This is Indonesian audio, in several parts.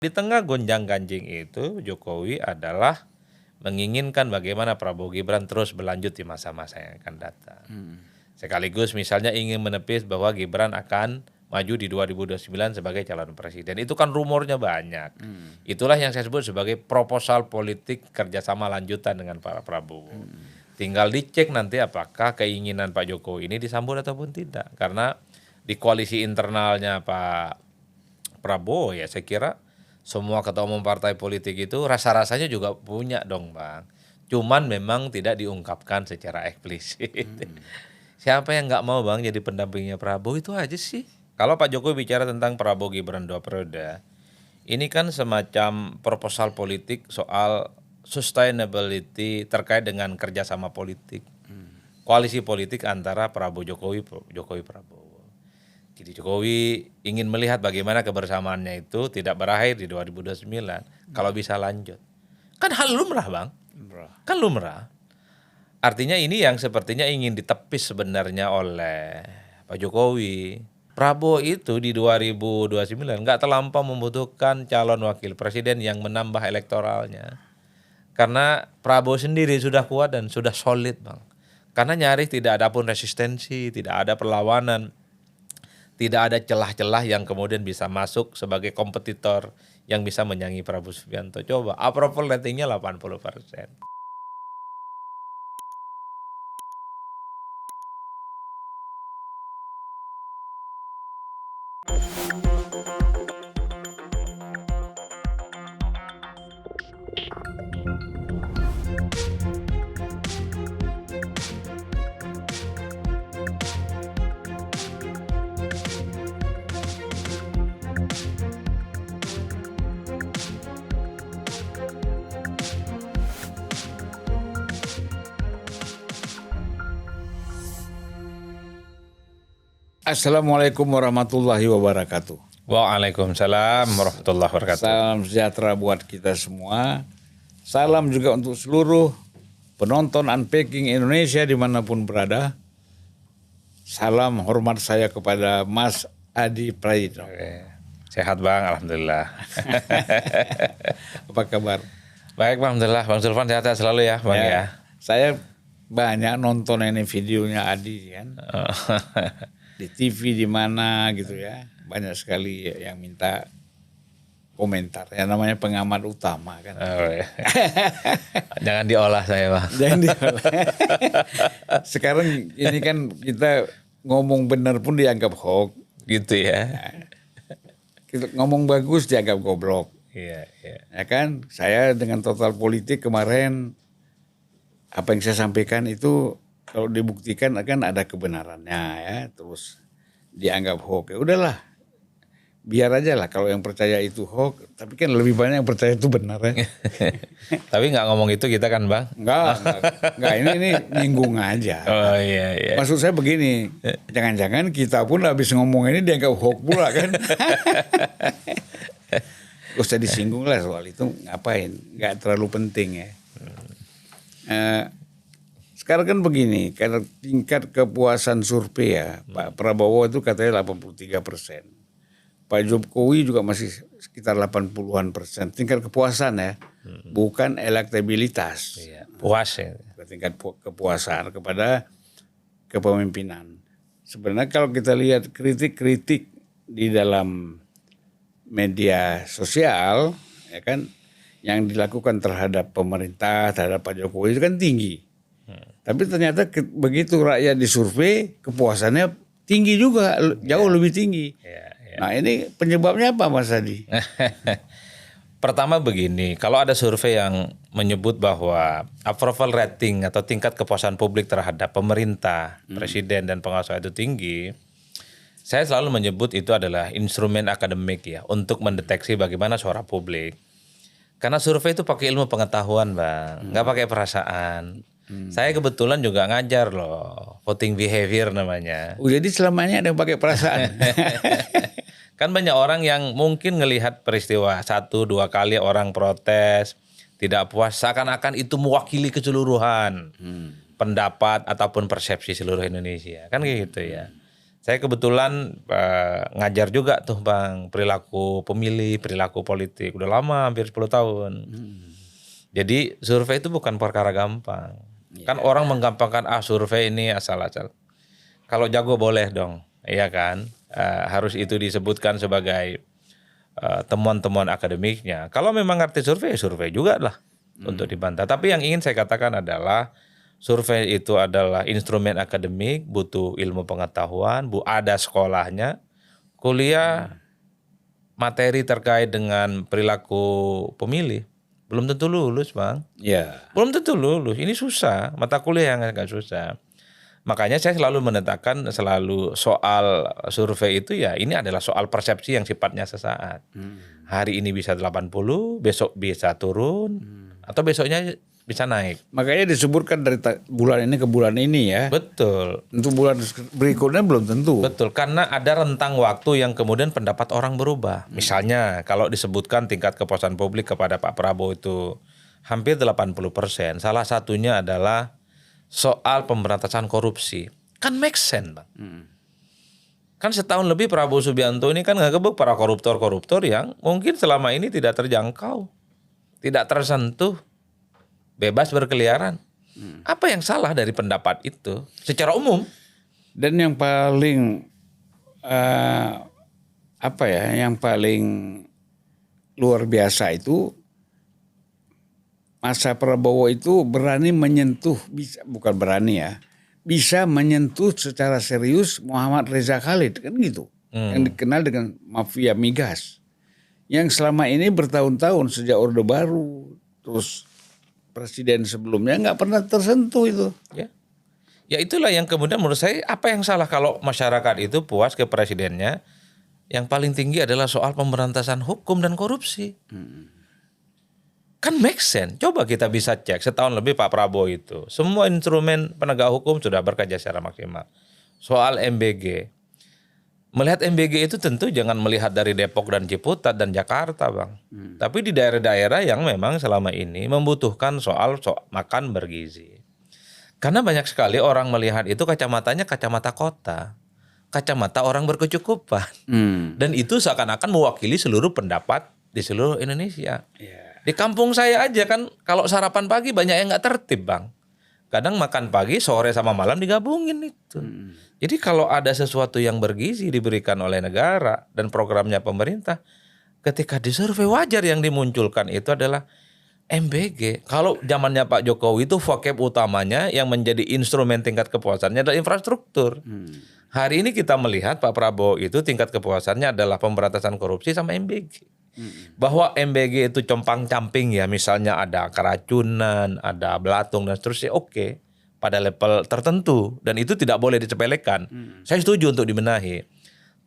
Di tengah gonjang-ganjing itu, Jokowi adalah menginginkan bagaimana Prabowo Gibran terus berlanjut di masa-masa yang akan datang. Sekaligus misalnya ingin menepis bahwa Gibran akan maju di 2029 sebagai calon presiden. Itu kan rumornya banyak. Itulah yang saya sebut sebagai proposal politik kerjasama lanjutan dengan Pak Prabowo. Tinggal dicek nanti apakah keinginan Pak Jokowi ini disambut ataupun tidak. Karena di koalisi internalnya Pak Prabowo ya saya kira semua ketua umum partai politik itu rasa-rasanya juga punya dong Bang. Cuman memang tidak diungkapkan secara eksplisit. Siapa yang nggak mau Bang jadi pendampingnya Prabowo, itu aja sih. Kalau Pak Jokowi bicara tentang Prabowo Gibran 2 periode, ini kan semacam proposal politik soal sustainability terkait dengan kerjasama politik. Koalisi politik antara Prabowo Jokowi, Jokowi Prabowo. Jadi Jokowi ingin melihat bagaimana kebersamaannya itu tidak berakhir di 2029, kalau bisa lanjut. Kan hal lumrah Bang, kan lumrah. Artinya ini yang sepertinya ingin ditepis sebenarnya oleh Pak Jokowi. Prabowo itu di 2029 nggak terlampau membutuhkan calon wakil presiden yang menambah elektoralnya. Karena Prabowo sendiri sudah kuat dan sudah solid Bang. Karena nyaris tidak ada pun resistensi, tidak ada perlawanan. Tidak ada celah-celah yang kemudian bisa masuk sebagai kompetitor yang bisa menyangi Prabowo Subianto. Coba approval ratingnya 80%. Assalamualaikum warahmatullahi wabarakatuh. Waalaikumsalam warahmatullahi wabarakatuh. Salam sejahtera buat kita semua. Salam juga untuk seluruh penonton Unpacking Indonesia dimanapun berada. Salam hormat saya kepada Mas Adi Prayitno. Sehat Bang, alhamdulillah. Apa kabar? Baik Bang, alhamdulillah. Bang Zulfan sehat selalu ya Bang ya. Saya banyak nonton ini videonya Adi kan. Di TV di mana gitu ya, banyak sekali yang minta komentar. Ya namanya pengamat utama kan. Oh, ya. Jangan diolah saya Bang. Jangan diolah. Sekarang ini kan kita ngomong benar pun dianggap hoax. Gitu ya. Kita ngomong bagus dianggap goblok. Iya, iya. Ya kan, saya dengan total politik kemarin apa yang saya sampaikan itu kalau dibuktikan akan ada kebenarannya ya, terus dianggap hoax. Ya udahlah, biar aja lah kalau yang percaya itu hoax, tapi kan lebih banyak yang percaya itu benar ya. Tapi nggak ngomong itu kita kan Bang? Enggak, ini nyinggung aja. Oh iya, iya. Maksud saya begini, jangan-jangan kita pun habis ngomong ini dianggap hoax pula kan. Gak usah disinggung lah soal itu, ngapain, nggak terlalu penting ya. Sekarang kan begini, karena tingkat kepuasan survei ya, Pak Prabowo itu katanya 83%. Pak Jokowi juga masih sekitar 80-an%. Tingkat kepuasan ya, bukan elektabilitas. Iya, puas ya. Tingkat kepuasan kepada kepemimpinan. Sebenarnya kalau kita lihat kritik-kritik di dalam media sosial, ya kan, yang dilakukan terhadap pemerintah, terhadap Pak Jokowi itu kan tinggi. Tapi ternyata begitu rakyat disurvei, kepuasannya tinggi juga, jauh lebih tinggi. Nah ini penyebabnya apa Mas Adi? Pertama begini, kalau ada survei yang menyebut bahwa approval rating atau tingkat kepuasan publik terhadap pemerintah, presiden dan penguasa itu tinggi, saya selalu menyebut itu adalah instrumen akademik ya untuk mendeteksi bagaimana suara publik. Karena survei itu pakai ilmu pengetahuan Bang, nggak pakai perasaan. Saya kebetulan juga ngajar loh, voting behavior namanya. Jadi selama ini ada yang pakai perasaan. Kan banyak orang yang mungkin ngelihat peristiwa 1-2 kali orang protes, tidak puas, seakan-akan itu mewakili keseluruhan pendapat ataupun persepsi seluruh Indonesia. Kan kayak gitu ya. Saya kebetulan ngajar juga tuh Bang, perilaku pemilih, perilaku politik. Udah lama, hampir 10 tahun. Jadi survei itu bukan perkara gampang. Kan orang menggampangkan survei ini asal-asal. Kalau jago boleh dong, iya kan? Harus itu disebutkan sebagai temuan-temuan akademiknya. Kalau memang arti survei, survei juga lah untuk dibantah. Tapi yang ingin saya katakan adalah survei itu adalah instrumen akademik, butuh ilmu pengetahuan, ada sekolahnya, kuliah materi terkait dengan perilaku pemilih. Belum tentu lulus Bang. Belum tentu lulus, ini susah, mata kuliah yang agak susah. Makanya saya selalu menetapkan soal survei itu ya ini adalah soal persepsi yang sifatnya sesaat. Hari ini bisa 80, besok bisa turun, atau besoknya bisa naik. Makanya disebutkan dari bulan ini ke bulan ini ya. Betul. Untuk bulan berikutnya belum tentu. Betul, karena ada rentang waktu yang kemudian pendapat orang berubah. Misalnya kalau disebutkan tingkat kepuasan publik kepada Pak Prabowo itu hampir 80%. Salah satunya adalah soal pemberantasan korupsi. Kan make sense Bang. Kan setahun lebih Prabowo Subianto ini kan ngegebuk para koruptor-koruptor yang mungkin selama ini tidak terjangkau. Tidak tersentuh. Bebas berkeliaran. Apa yang salah dari pendapat itu secara umum? Dan yang paling yang paling luar biasa itu masa Prabowo itu berani menyentuh, bisa menyentuh secara serius Muhammad Reza Khalid kan gitu, yang dikenal dengan mafia migas, yang selama ini bertahun-tahun sejak Orde Baru terus presiden sebelumnya nggak pernah tersentuh itu. Ya itulah yang kemudian menurut saya apa yang salah kalau masyarakat itu puas ke presidennya. Yang paling tinggi adalah soal pemberantasan hukum dan korupsi. Kan make sense. Coba kita bisa cek setahun lebih Pak Prabowo itu. Semua instrumen penegak hukum sudah bekerja secara maksimal. Soal MBG. Melihat MBG itu tentu jangan melihat dari Depok dan Ciputat dan Jakarta Bang. Tapi di daerah-daerah yang memang selama ini membutuhkan soal makan bergizi. Karena banyak sekali orang melihat itu kacamatanya kacamata kota. Kacamata orang berkecukupan. Dan itu seakan-akan mewakili seluruh pendapat di seluruh Indonesia. Di kampung saya aja kan kalau sarapan pagi banyak yang gak tertib Bang. Kadang makan pagi, sore sama malam digabungin itu. Jadi kalau ada sesuatu yang bergizi diberikan oleh negara dan programnya pemerintah, ketika disurvei wajar yang dimunculkan itu adalah MBG. Kalau zamannya Pak Jokowi itu vocab utamanya yang menjadi instrumen tingkat kepuasannya adalah infrastruktur. Hari ini kita melihat Pak Prabowo itu tingkat kepuasannya adalah pemberantasan korupsi sama MBG. Bahwa MBG itu compang-camping ya, misalnya ada keracunan, ada belatung dan seterusnya, oke, pada level tertentu dan itu tidak boleh disepelekan. Saya setuju untuk dibenahi.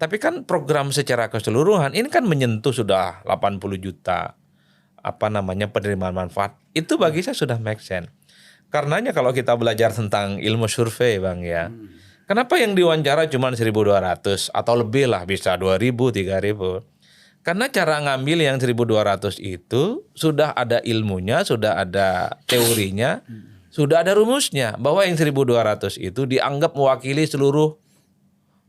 Tapi kan program secara keseluruhan ini kan menyentuh sudah 80 juta penerimaan manfaat. Itu bagi saya sudah make sense. Karenanya kalau kita belajar tentang ilmu survei Bang ya. Kenapa yang diwawancara cuma 1.200 atau lebih lah, bisa 2.000, 3.000? Karena cara ngambil yang 1.200 itu sudah ada ilmunya, sudah ada teorinya, sudah ada rumusnya. Bahwa yang 1.200 itu dianggap mewakili seluruh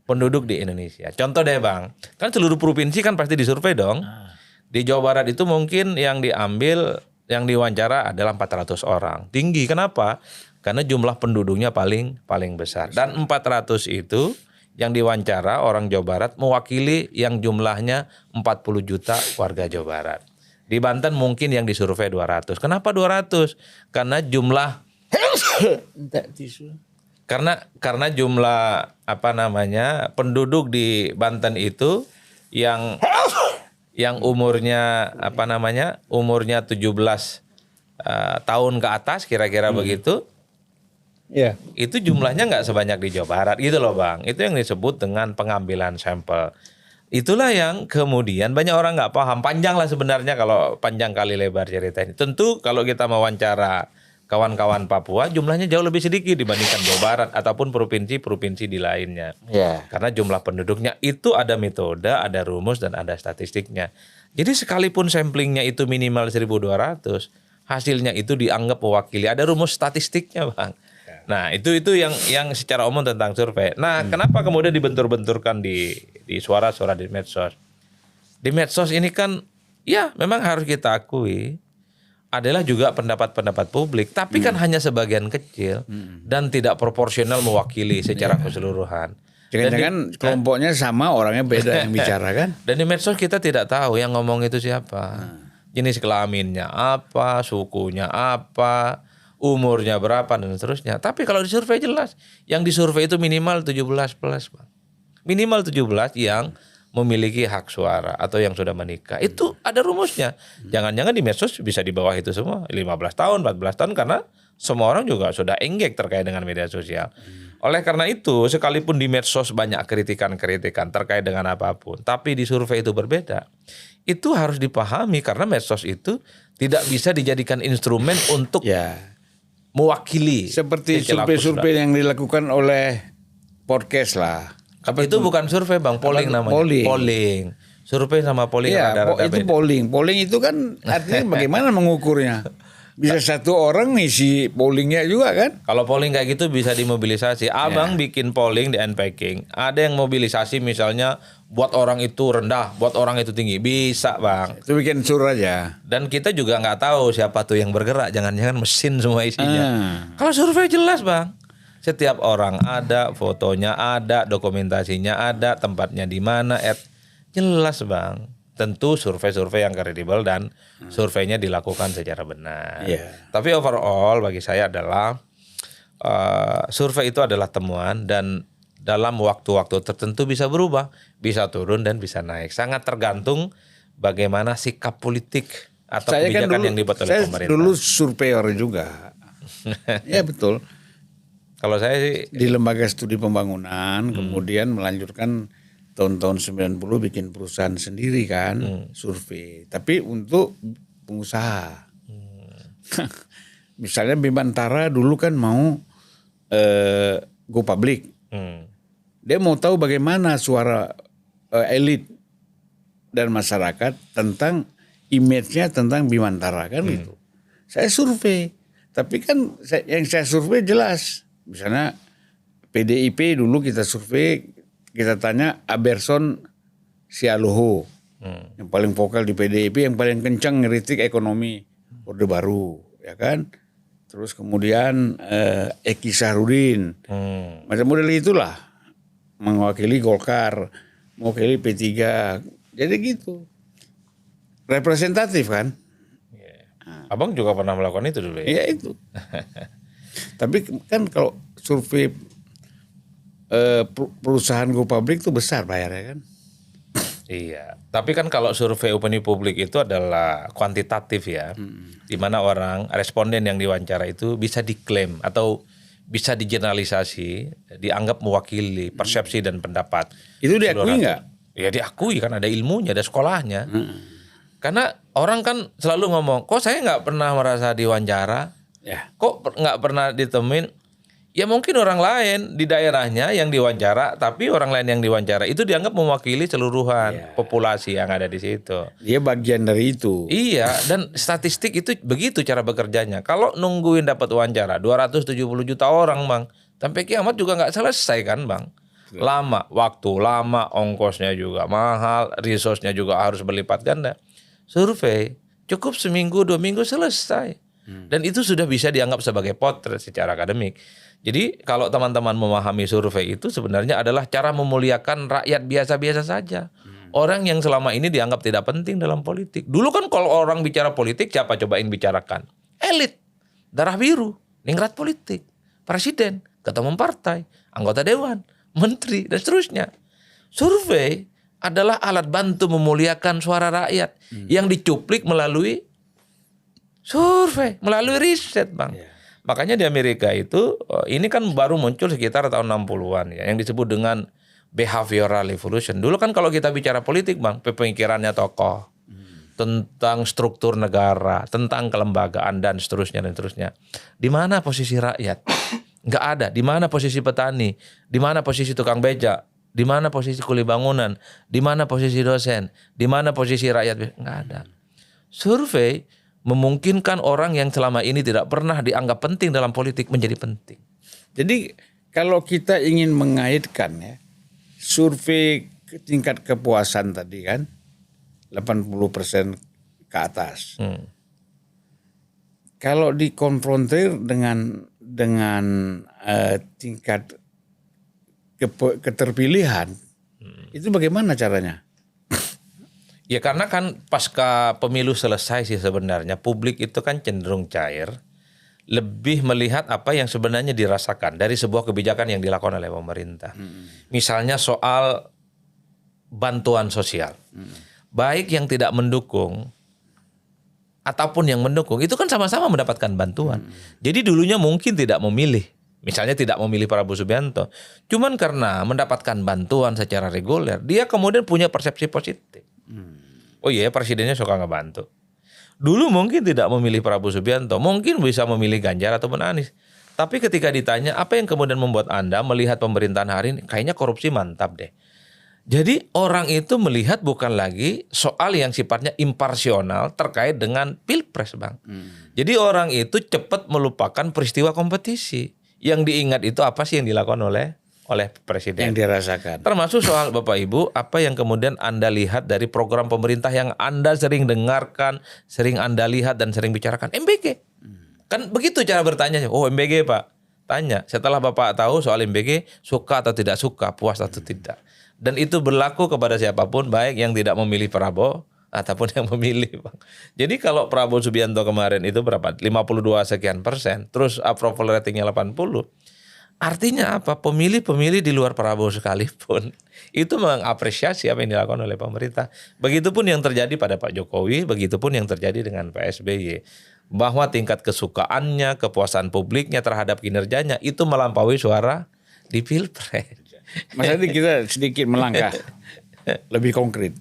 penduduk di Indonesia. Contoh deh Bang, kan seluruh provinsi kan pasti disurvei dong. Di Jawa Barat itu mungkin yang diambil, yang diwawancara adalah 400 orang. Tinggi, kenapa? Karena jumlah penduduknya paling besar. Dan 400 itu yang diwawancara orang Jawa Barat mewakili yang jumlahnya 40 juta warga Jawa Barat. Di Banten mungkin yang disurvei 200. Kenapa 200? Karena jumlah karena jumlah penduduk di Banten itu yang umurnya umurnya 17 tahun ke atas kira-kira begitu. Itu jumlahnya nggak sebanyak di Jawa Barat gitu loh Bang. Itu yang disebut dengan pengambilan sampel. Itulah yang kemudian banyak orang nggak paham. Panjang lah sebenarnya kalau panjang kali lebar cerita ini. Tentu kalau kita mewawancara kawan-kawan Papua jumlahnya jauh lebih sedikit dibandingkan Jawa Barat ataupun provinsi-provinsi di lainnya. Karena jumlah penduduknya itu ada metode, ada rumus dan ada statistiknya. Jadi sekalipun samplingnya itu minimal 1.200, hasilnya itu dianggap mewakili. Ada rumus statistiknya Bang. Nah, itu yang secara umum tentang survei. Nah, kenapa kemudian dibentur-benturkan di suara-suara di medsos? Di medsos ini kan ya memang harus kita akui adalah juga pendapat-pendapat publik, tapi kan hanya sebagian kecil dan tidak proporsional mewakili secara keseluruhan. Jangan-jangan kelompoknya sama, orangnya beda yang bicara kan? Dan di medsos kita tidak tahu yang ngomong itu siapa. Jenis kelaminnya apa, sukunya apa, umurnya berapa dan seterusnya. Tapi kalau disurvei jelas, yang disurvei itu minimal 17 plus, Bang. Minimal 17 yang memiliki hak suara atau yang sudah menikah. Itu ada rumusnya. Jangan-jangan di medsos bisa di bawah itu semua, 15 tahun, 14 tahun karena semua orang juga sudah engage terkait dengan media sosial. Oleh karena itu, sekalipun di medsos banyak kritikan-kritikan terkait dengan apapun, tapi di survei itu berbeda. Itu harus dipahami karena medsos itu tidak bisa dijadikan instrumen untuk mewakili. Seperti survei-survei yang dilakukan oleh podcast lah. Itu bukan survei, Bang, polling namanya. Polling. Survei sama polling ada itu beda. Polling itu kan artinya bagaimana mengukurnya? Bisa satu orang ngisi pollingnya juga kan? Kalau polling kayak gitu bisa dimobilisasi. Abang bikin polling di Unpacking, ada yang mobilisasi misalnya buat orang itu rendah, buat orang itu tinggi, bisa, Bang. Itu bikin sur aja. Dan kita juga nggak tahu siapa tuh yang bergerak, jangan-jangan mesin semua isinya. Kalau survei jelas, Bang. Setiap orang ada, fotonya ada, dokumentasinya ada, tempatnya di mana, jelas, Bang. Tentu survei-survei yang kredibel dan surveinya dilakukan secara benar. Tapi overall bagi saya adalah survei itu adalah temuan dan dalam waktu-waktu tertentu bisa berubah, bisa turun dan bisa naik. Sangat tergantung bagaimana sikap politik atau kebijakan yang dibuat oleh pemerintah. Saya dulu surveyor juga. Ya betul. Kalau saya sih di lembaga studi pembangunan, kemudian melanjutkan tahun-tahun 90 bikin perusahaan sendiri kan, survei. Tapi untuk pengusaha. Misalnya Bimantara dulu kan mau go public. Dia mau tahu bagaimana suara elit dan masyarakat tentang image-nya tentang Bimantara kan gitu. Saya survei. Tapi kan yang saya survei jelas. Misalnya PDIP dulu kita survei, kita tanya Aberson Sialuho, yang paling vokal di PDIP, yang paling kencang ngeritik ekonomi Orde Baru, ya kan? Terus kemudian Eki Sahrudin, macam model itulah, mewakili Golkar, mewakili P3, jadi gitu, representatif kan? Abang juga pernah melakukan itu dulu ya? Iya itu. Tapi kan kalau survei perusahaan go public itu besar bayarnya kan? Iya. Tapi kan kalau survei opini publik itu adalah kuantitatif ya, di mana orang responden yang diwawancara itu bisa diklaim atau bisa digeneralisasi, dianggap mewakili persepsi dan pendapat. Itu diakui nggak? Ya diakui kan, ada ilmunya, ada sekolahnya. Karena orang kan selalu ngomong, kok saya nggak pernah merasa diwawancara. Kok nggak pernah ditemuin? Ya mungkin orang lain di daerahnya yang diwawancara, tapi orang lain yang diwawancara itu dianggap mewakili seluruhan populasi yang ada di situ. Dia bagian dari itu. Iya, dan statistik itu begitu cara bekerjanya. Kalau nungguin dapat wawancara 270 juta orang, Bang, sampai kiamat juga nggak selesai kan, Bang? Lama, waktu lama, ongkosnya juga mahal, resource-nya juga harus berlipat ganda. Survei cukup seminggu 2 minggu selesai. Dan itu sudah bisa dianggap sebagai potret secara akademik. Jadi kalau teman-teman memahami survei itu sebenarnya adalah cara memuliakan rakyat biasa-biasa saja. Orang yang selama ini dianggap tidak penting dalam politik. Dulu kan kalau orang bicara politik siapa cobain bicarakan? Elit, darah biru, ningrat politik, presiden, ketua umum partai, anggota dewan, menteri dan seterusnya. Survei adalah alat bantu memuliakan suara rakyat yang dicuplik melalui survei, melalui riset, Bang. Makanya di Amerika itu, ini kan baru muncul sekitar tahun 60-an ya, yang disebut dengan behavioral evolution. Dulu kan kalau kita bicara politik, Bang, pemikirannya tokoh, tentang struktur negara, tentang kelembagaan dan seterusnya dan seterusnya. Di mana posisi rakyat? Nggak ada. Di mana posisi petani? Di mana posisi tukang beca? Di mana posisi kuli bangunan? Di mana posisi dosen? Di mana posisi rakyat? Nggak ada. Survei memungkinkan orang yang selama ini tidak pernah dianggap penting dalam politik menjadi penting. Jadi kalau kita ingin mengaitkan ya, survei tingkat kepuasan tadi kan 80% ke atas. Kalau dikonfrontir dengan tingkat keterpilihan, itu bagaimana caranya? Ya karena kan pasca pemilu selesai sih sebenarnya publik itu kan cenderung cair, lebih melihat apa yang sebenarnya dirasakan dari sebuah kebijakan yang dilakukan oleh pemerintah. Misalnya soal bantuan sosial. Baik yang tidak mendukung ataupun yang mendukung itu kan sama-sama mendapatkan bantuan. Jadi dulunya mungkin tidak memilih. Misalnya tidak memilih Prabowo Subianto. Cuman karena mendapatkan bantuan secara reguler, dia kemudian punya persepsi positif. Oh iya, presidennya suka ngebantu. Dulu mungkin tidak memilih Prabowo Subianto, mungkin bisa memilih Ganjar ataupun Anies. Tapi ketika ditanya apa yang kemudian membuat Anda melihat pemerintahan hari ini, kayaknya korupsi mantap deh. Jadi orang itu melihat bukan lagi soal yang sifatnya imparsional terkait dengan pilpres, Bang. Jadi orang itu cepat melupakan peristiwa kompetisi. Yang diingat itu apa sih yang dilakukan oleh presiden. Yang dirasakan. Termasuk soal Bapak Ibu, apa yang kemudian Anda lihat dari program pemerintah yang Anda sering dengarkan, sering Anda lihat dan sering bicarakan, MBG. Kan begitu cara bertanya, oh MBG Pak. Tanya, setelah Bapak tahu soal MBG, suka atau tidak suka, puas atau tidak. Dan itu berlaku kepada siapapun, baik yang tidak memilih Prabowo ataupun yang memilih, Bang. Jadi kalau Prabowo Subianto kemarin itu berapa? 52 sekian persen, terus approval ratingnya 80. Artinya apa? Pemilih-pemilih di luar Prabowo sekalipun itu mengapresiasi apa yang dilakukan oleh pemerintah. Begitupun yang terjadi pada Pak Jokowi, begitupun yang terjadi dengan Pak SBY. Bahwa tingkat kesukaannya, kepuasan publiknya terhadap kinerjanya itu melampaui suara di Pilpres. Mas Adi, kita sedikit melangkah lebih konkret.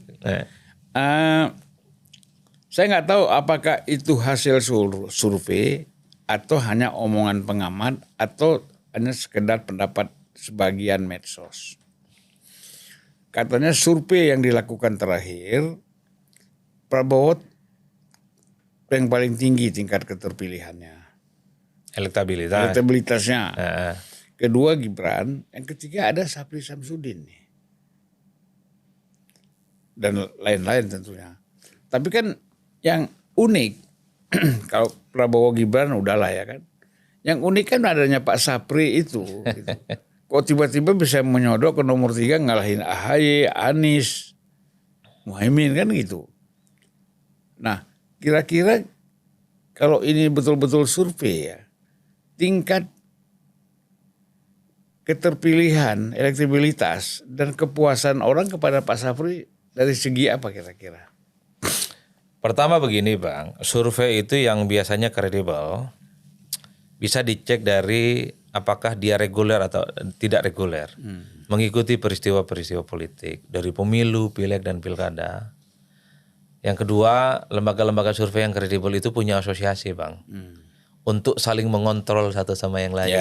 Saya nggak tahu apakah itu hasil survei atau hanya omongan pengamat atau hanya sekedar pendapat sebagian medsos. Katanya survei yang dilakukan terakhir, Prabowo yang paling tinggi tingkat keterpilihannya. Elektabilitasnya. Kedua Gibran, yang ketiga ada Sapri Samsudin nih. Dan lain-lain tentunya. Tapi kan yang unik, kalau Prabowo Gibran udahlah ya kan. Yang unik kan adanya Pak Sapri itu. Gitu. Kok tiba-tiba bisa menyodok ke nomor 3 ngalahin AHY, Anies, Muhaimin kan gitu. Nah kira-kira kalau ini betul-betul survei ya, tingkat keterpilihan, elektabilitas dan kepuasan orang kepada Pak Sapri dari segi apa kira-kira? Pertama begini Bang, survei itu yang biasanya kredibel bisa dicek dari apakah dia reguler atau tidak reguler. Mengikuti peristiwa-peristiwa politik dari pemilu, pileg dan pilkada. Yang kedua, lembaga-lembaga survei yang kredibel itu punya asosiasi Bang. Untuk saling mengontrol satu sama yang lain.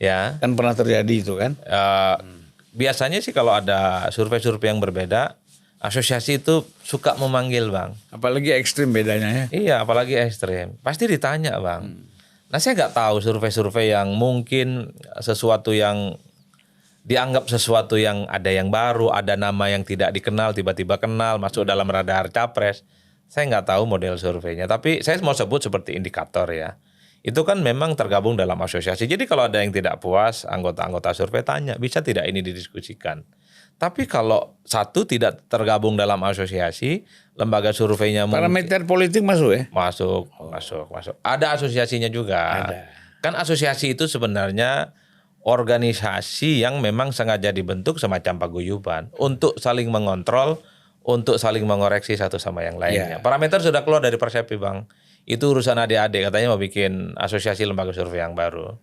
Ya. Kan pernah terjadi itu kan? Biasanya sih kalau ada survei-survei yang berbeda, asosiasi itu suka memanggil Bang. Apalagi ekstrim bedanya ya? Iya, apalagi ekstrim. Pasti ditanya Bang. Nah saya nggak tahu survei-survei yang mungkin sesuatu yang dianggap sesuatu yang ada yang baru, ada nama yang tidak dikenal, tiba-tiba kenal, masuk dalam radar capres. Saya nggak tahu model surveinya, tapi saya mau sebut seperti indikator ya. Itu kan memang tergabung dalam asosiasi. Jadi kalau ada yang tidak puas, anggota-anggota survei tanya, bisa tidak ini didiskusikan? Tapi kalau satu tidak tergabung dalam asosiasi, lembaga surveinya parameter politik masuk ya? Masuk. Ada asosiasinya juga. Ada. Kan asosiasi itu sebenarnya organisasi yang memang sengaja dibentuk semacam paguyuban untuk saling mengontrol, untuk saling mengoreksi satu sama yang lainnya. Parameter sudah keluar dari Persepsi Bang. Itu urusan adik-adik, katanya mau bikin asosiasi lembaga survei yang baru.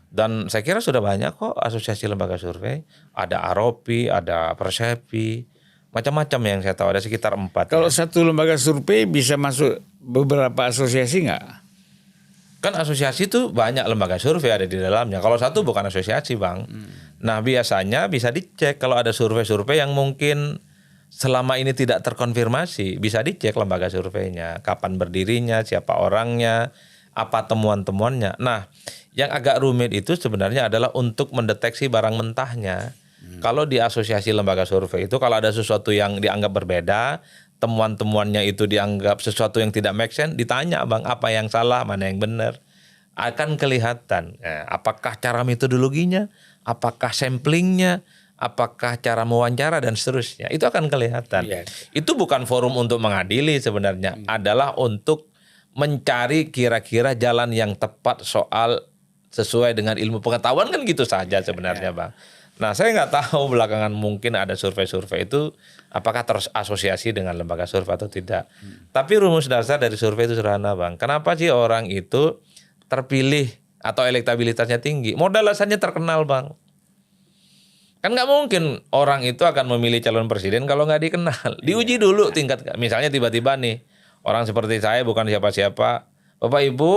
Dan saya kira sudah banyak kok asosiasi lembaga survei. Ada Aropi, ada Persepsi, macam-macam yang saya tahu, ada sekitar 4. Kalau satu lembaga survei bisa masuk beberapa asosiasi nggak? Kan asosiasi itu banyak lembaga survei ada di dalamnya. Kalau satu bukan asosiasi Bang. Nah biasanya bisa dicek kalau ada survei-survei yang mungkin selama ini tidak terkonfirmasi, bisa dicek lembaga surveinya, kapan berdirinya, siapa orangnya, apa temuan-temuannya. Nah, yang agak rumit itu sebenarnya adalah untuk mendeteksi barang mentahnya. Kalau di asosiasi lembaga survei itu kalau ada sesuatu yang dianggap berbeda, temuan-temuannya itu dianggap sesuatu yang tidak make sense, ditanya Bang, apa yang salah, mana yang benar. Akan kelihatan apakah cara metodologinya, apakah samplingnya, apakah cara mewawancara dan seterusnya. Itu akan kelihatan. Itu bukan forum untuk mengadili sebenarnya, adalah untuk mencari kira-kira jalan yang tepat soal sesuai dengan ilmu pengetahuan kan gitu saja sebenarnya Bang. Nah saya nggak tahu belakangan mungkin ada survei-survei itu apakah terasosiasi dengan lembaga survei atau tidak. Tapi rumus dasar dari survei itu sederhana Bang. Kenapa sih orang itu terpilih atau elektabilitasnya tinggi? Modal alasannya terkenal Bang. Kan nggak mungkin orang itu akan memilih calon presiden kalau nggak dikenal. Diuji dulu tingkat, misalnya tiba-tiba nih orang seperti saya bukan siapa-siapa. Bapak Ibu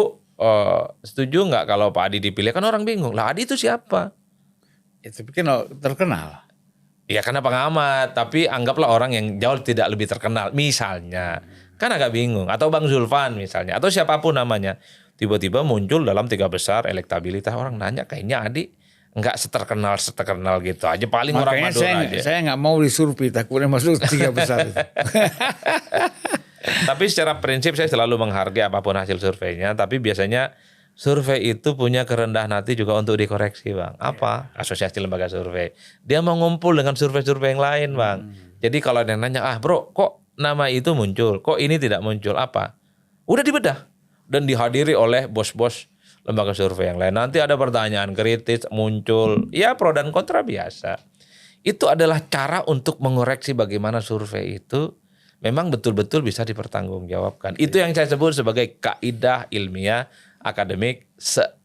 setuju nggak kalau Pak Adi dipilih? Kan orang bingung. Lah Adi itu siapa? Itu kan terkenal. Ya karena pengamat, tapi anggaplah orang yang jauh tidak lebih terkenal. Misalnya, kan agak bingung. Atau Bang Zulfan misalnya, atau siapapun namanya. Tiba-tiba muncul dalam 3 besar elektabilitas. Orang nanya kayaknya Adi nggak seterkenal gitu aja. Paling Makanya orang Madura aja. Saya nggak mau disurvei, takutnya masuk 3 besar. Tapi secara prinsip saya selalu menghargai apapun hasil surveinya. Tapi biasanya survei itu punya kerendahan hati juga untuk dikoreksi Bang. Apa? Asosiasi lembaga survei. Dia mau ngumpul dengan survei-survei yang lain Bang. Jadi kalau ada yang nanya, bro kok nama itu muncul? Kok ini tidak muncul? Apa? Udah dibedah. Dan dihadiri oleh bos-bos lembaga survei yang lain. Nanti ada pertanyaan kritis muncul. Ya pro dan kontra biasa. Itu adalah cara untuk mengoreksi bagaimana survei itu memang betul-betul bisa dipertanggungjawabkan. Itu yang saya sebut sebagai kaidah ilmiah akademik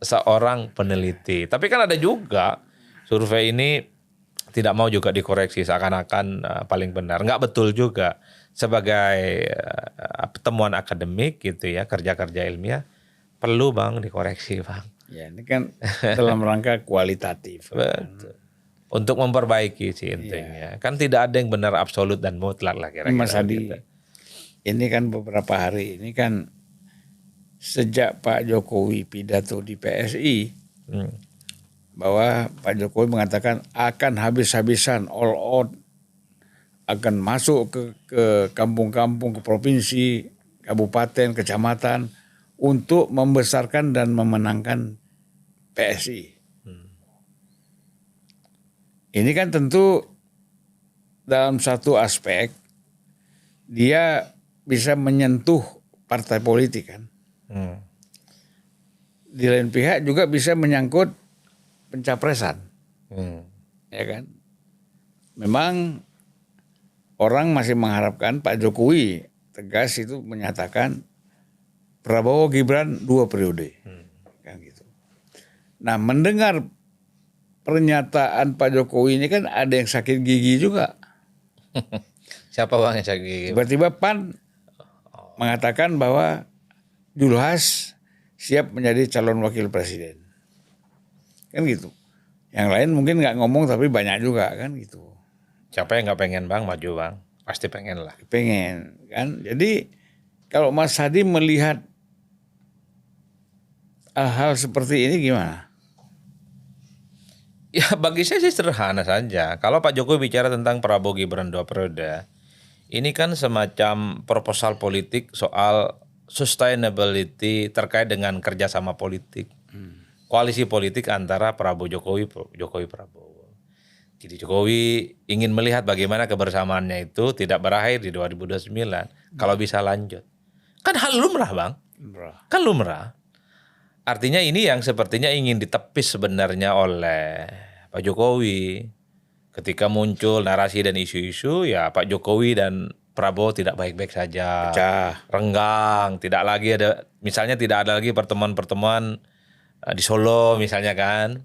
seorang peneliti. Tapi kan ada juga survei ini tidak mau juga dikoreksi seakan-akan paling benar. Nggak betul juga. Sebagai temuan akademik gitu ya, kerja-kerja ilmiah perlu Bang dikoreksi Bang. Ya ini kan dalam rangka kualitatif. Betul. Untuk memperbaiki sih intinya. Kan tidak ada yang benar absolut dan mutlak lah kira-kira. Mas Adi, ini kan beberapa hari ini kan sejak Pak Jokowi pidato di PSI bahwa Pak Jokowi mengatakan akan habis-habisan all out, akan masuk ke kampung-kampung, ke provinsi, kabupaten, kecamatan untuk membesarkan dan memenangkan PSI. Ini kan tentu dalam satu aspek dia bisa menyentuh partai politik kan. Di lain pihak juga bisa menyangkut pencapresan. Ya kan. Memang orang masih mengharapkan Pak Jokowi tegas itu menyatakan Prabowo Gibran 2 periode. Kan gitu. Nah, mendengar pernyataan Pak Jokowi ini kan ada yang sakit gigi juga. Siapa Bang yang sakit gigi? Tiba-tiba PAN mengatakan bahwa Julhas siap menjadi calon wakil presiden. Kan gitu. Yang lain mungkin nggak ngomong tapi banyak juga kan gitu. Siapa yang nggak pengen Bang maju Bang? Pasti pengen lah. Pengen kan. Jadi kalau Mas Hadi melihat hal seperti ini gimana? Ya bagi saya sih sederhana saja. Kalau Pak Jokowi bicara tentang Prabowo Gibran 2 periode, ini kan semacam proposal politik soal sustainability terkait dengan kerjasama politik. Koalisi politik antara Prabowo Jokowi, Jokowi Prabowo. Jadi Jokowi ingin melihat bagaimana kebersamaannya itu tidak berakhir di 2029. Kalau bisa lanjut. Kan hal lumrah Bang. Kan lumrah. Artinya ini yang sepertinya ingin ditepis sebenarnya oleh Pak Jokowi. Ketika muncul narasi dan isu-isu, ya Pak Jokowi dan Prabowo tidak baik-baik saja. Pecah. Renggang, tidak lagi ada, misalnya tidak ada lagi pertemuan-pertemuan di Solo misalnya kan.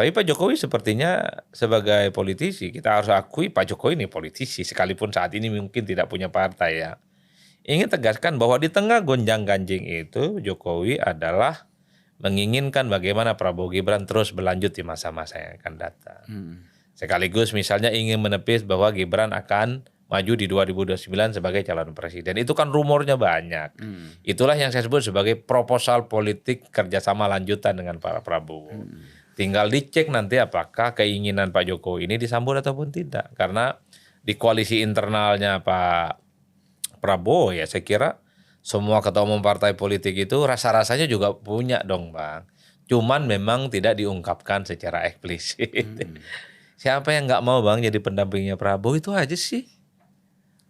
Tapi Pak Jokowi sepertinya sebagai politisi, kita harus akui Pak Jokowi ini politisi, sekalipun saat ini mungkin tidak punya partai ya. Ingin tegaskan bahwa di tengah gonjang-ganjing itu Jokowi adalah menginginkan bagaimana Prabowo Gibran terus berlanjut di masa-masa yang akan datang. Sekaligus misalnya ingin menepis bahwa Gibran akan maju di 2029 sebagai calon presiden. Itu kan rumornya banyak. Itulah yang saya sebut sebagai proposal politik kerjasama lanjutan dengan Pak Prabowo. Tinggal dicek nanti apakah keinginan Pak Jokowi ini disambut ataupun tidak. Karena di koalisi internalnya Pak Prabowo ya saya kira semua ketua umum partai politik itu rasa-rasanya juga punya dong Bang. Cuman memang tidak diungkapkan secara eksplisit. Siapa yang nggak mau Bang jadi pendampingnya Prabowo, itu aja sih.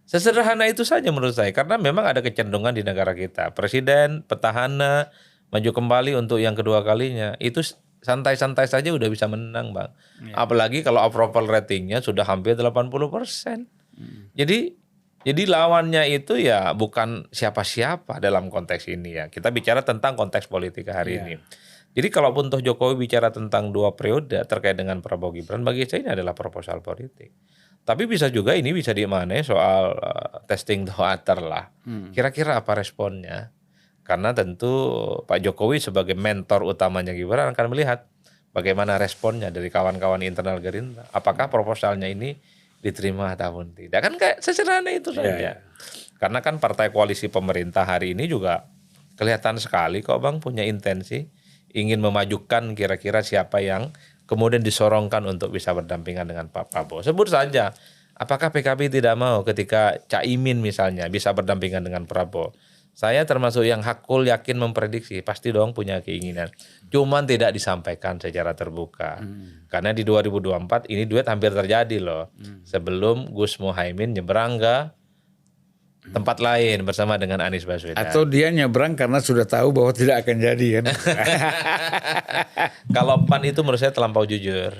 Sesederhana itu saja menurut saya. Karena memang ada kecenderungan di negara kita. Presiden, petahana, maju kembali untuk yang kedua kalinya. Itu santai-santai saja udah bisa menang Bang. Apalagi kalau approval ratingnya sudah hampir 80%. Jadi lawannya itu ya bukan siapa-siapa dalam konteks ini ya. Kita bicara tentang konteks politik hari ini. Jadi kalaupun toh Jokowi bicara tentang 2 periode terkait dengan Prabowo Gibran, bagi saya ini adalah proposal politik. Tapi bisa juga ini bisa dimaknai soal testing the water lah. Kira-kira apa responnya? Karena tentu Pak Jokowi sebagai mentor utamanya Gibran akan melihat bagaimana responnya dari kawan-kawan internal Gerindra. Apakah proposalnya ini diterima ataupun tidak? Kan kayak sesederhana itu saja. Karena kan partai koalisi pemerintah hari ini juga kelihatan sekali kok Bang punya intensi ingin memajukan kira-kira siapa yang kemudian disorongkan untuk bisa berdampingan dengan Pak Prabowo. Sebut saja, apakah PKB tidak mau ketika Caimin misalnya bisa berdampingan dengan Prabowo? Saya termasuk yang hakul yakin memprediksi, pasti dong punya keinginan. Cuman tidak disampaikan secara terbuka. Karena di 2024 ini duet hampir terjadi loh. Sebelum Gus Muhaimin nyebrang ke tempat lain bersama dengan Anies Baswedan. Atau dia nyebrang karena sudah tahu bahwa tidak akan jadi kan. Kalau PAN itu menurut saya terlampau jujur.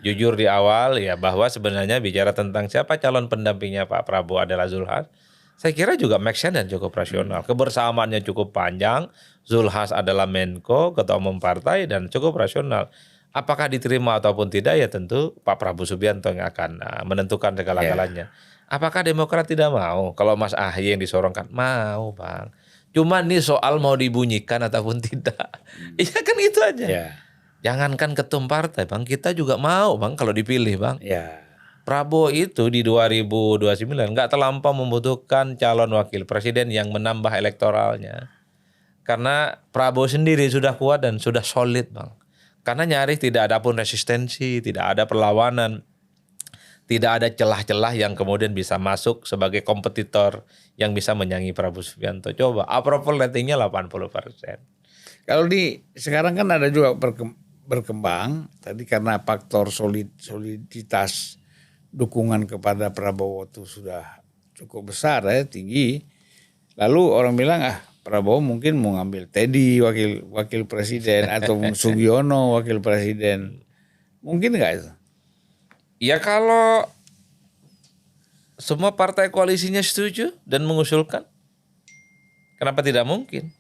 Jujur di awal ya bahwa sebenarnya bicara tentang siapa calon pendampingnya Pak Prabowo adalah Zulhas. Saya kira juga make sense dan cukup rasional. Kebersamaannya cukup panjang. Zulhas adalah Menko, ketua umum partai dan cukup rasional. Apakah diterima ataupun tidak ya tentu Pak Prabowo Subianto yang akan menentukan segala-galanya. Apakah Demokrat tidak mau? Kalau Mas Ahy yang disorongkan, mau Bang. Cuma nih soal mau dibunyikan ataupun tidak. Iya kan itu aja. Jangankan ketum partai Bang, kita juga mau Bang kalau dipilih Bang. Prabowo itu di 2029 nggak terlampau membutuhkan calon wakil presiden yang menambah elektoralnya. Karena Prabowo sendiri sudah kuat dan sudah solid Bang. Karena nyaris tidak ada pun resistensi, tidak ada perlawanan. Tidak ada celah-celah yang kemudian bisa masuk sebagai kompetitor yang bisa menyangi Prabowo Subianto. Coba approval ratingnya 80%. Kalau sekarang kan ada juga berkembang tadi karena faktor soliditas dukungan kepada Prabowo itu sudah cukup besar ya, tinggi. Lalu orang bilang Prabowo mungkin mau ngambil Teddy wakil presiden atau Sugiono wakil presiden. Mungkin nggak itu? Ya kalau semua partai koalisinya setuju dan mengusulkan, kenapa tidak mungkin?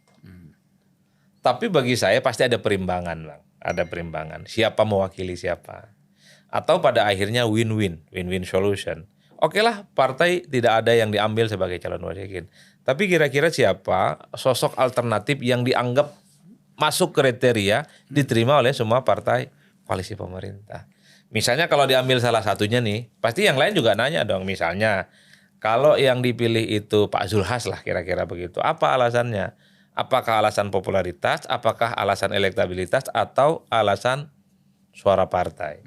Tapi bagi saya pasti ada perimbangan Bang. Ada perimbangan. Siapa mewakili siapa. Atau pada akhirnya win-win solution. Oke lah partai tidak ada yang diambil sebagai calon wakil. Tapi kira-kira siapa sosok alternatif yang dianggap masuk kriteria diterima oleh semua partai koalisi pemerintah. Misalnya kalau diambil salah satunya nih, pasti yang lain juga nanya dong. Misalnya kalau yang dipilih itu Pak Zulhas lah kira-kira begitu. Apa alasannya? Apakah alasan popularitas, apakah alasan elektabilitas, atau alasan suara partai?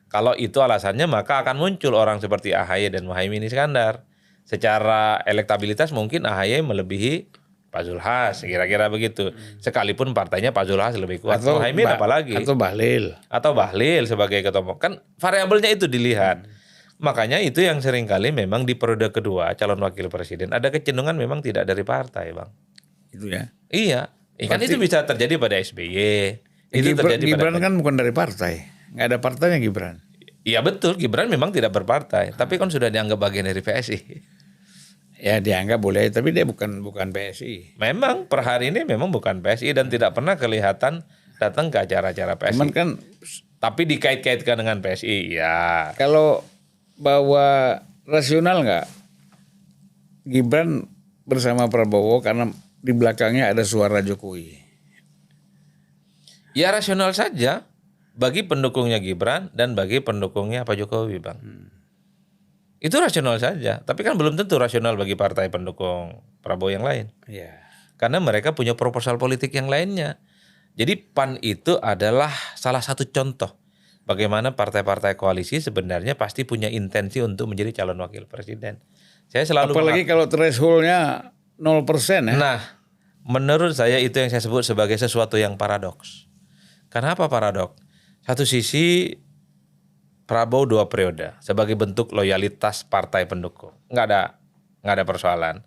Kalau itu alasannya maka akan muncul orang seperti AHY dan Muhaimin Iskandar. Secara elektabilitas mungkin AHY melebihi Pak Zulhas, kira-kira begitu. Sekalipun partainya Pak Zulhas lebih kuat. Atau Muhaimin apalagi. Atau Bahlil. Atau Bahlil sebagai ketua umum. Kan variabelnya itu dilihat. Makanya itu yang seringkali memang di periode kedua calon wakil presiden ada kecenderungan memang tidak dari partai Bang. Itu ya? Iya. Kan itu bisa terjadi pada SBY. Itu terjadi Gibran kan bukan dari partai. Nggak ada partainya Gibran. Iya betul, Gibran memang tidak berpartai. Tapi kan sudah dianggap bagian dari PSI. Ya dianggap boleh, tapi dia bukan PSI. Memang per hari ini memang bukan PSI dan tidak pernah kelihatan datang ke acara-acara PSI. Cuman kan, tapi dikait-kaitkan dengan PSI, ya. Kalau bahwa rasional nggak Gibran bersama Prabowo karena di belakangnya ada suara Jokowi? Ya rasional saja bagi pendukungnya Gibran dan bagi pendukungnya Pak Jokowi Bang. Itu rasional saja, tapi kan belum tentu rasional bagi partai pendukung Prabowo yang lain. Ya. Karena mereka punya proposal politik yang lainnya. Jadi PAN itu adalah salah satu contoh bagaimana partai-partai koalisi sebenarnya pasti punya intensi untuk menjadi calon wakil presiden. Saya selalu Apalagi kalau thresholdnya 0% ya. Nah, menurut saya itu yang saya sebut sebagai sesuatu yang paradoks. Kenapa paradoks? Satu sisi Prabowo 2 periode sebagai bentuk loyalitas partai pendukung. Nggak ada persoalan.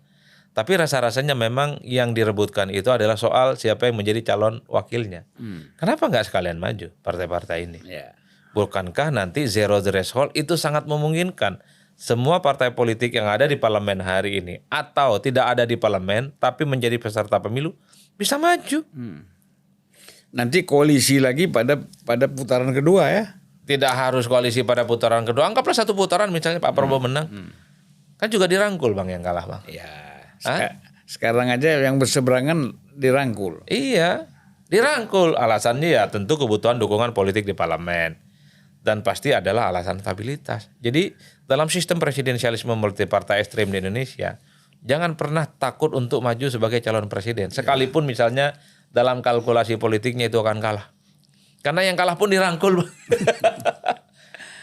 Tapi rasa-rasanya memang yang direbutkan itu adalah soal siapa yang menjadi calon wakilnya. Kenapa nggak sekalian maju partai-partai ini? Ya. Bukankah nanti zero threshold itu sangat memungkinkan semua partai politik yang ada di parlemen hari ini atau tidak ada di parlemen tapi menjadi peserta pemilu bisa maju. Nanti koalisi lagi pada putaran kedua ya. Tidak harus koalisi pada putaran kedua. Anggaplah satu putaran misalnya Pak Prabowo menang. Kan juga dirangkul Bang yang kalah Bang. Ya. Sekarang aja yang berseberangan dirangkul. Iya, dirangkul. Alasannya ya tentu kebutuhan dukungan politik di parlemen. Dan pasti adalah alasan stabilitas. Jadi dalam sistem presidensialisme multipartai ekstrem di Indonesia, jangan pernah takut untuk maju sebagai calon presiden. Sekalipun misalnya dalam kalkulasi politiknya itu akan kalah. Karena yang kalah pun dirangkul.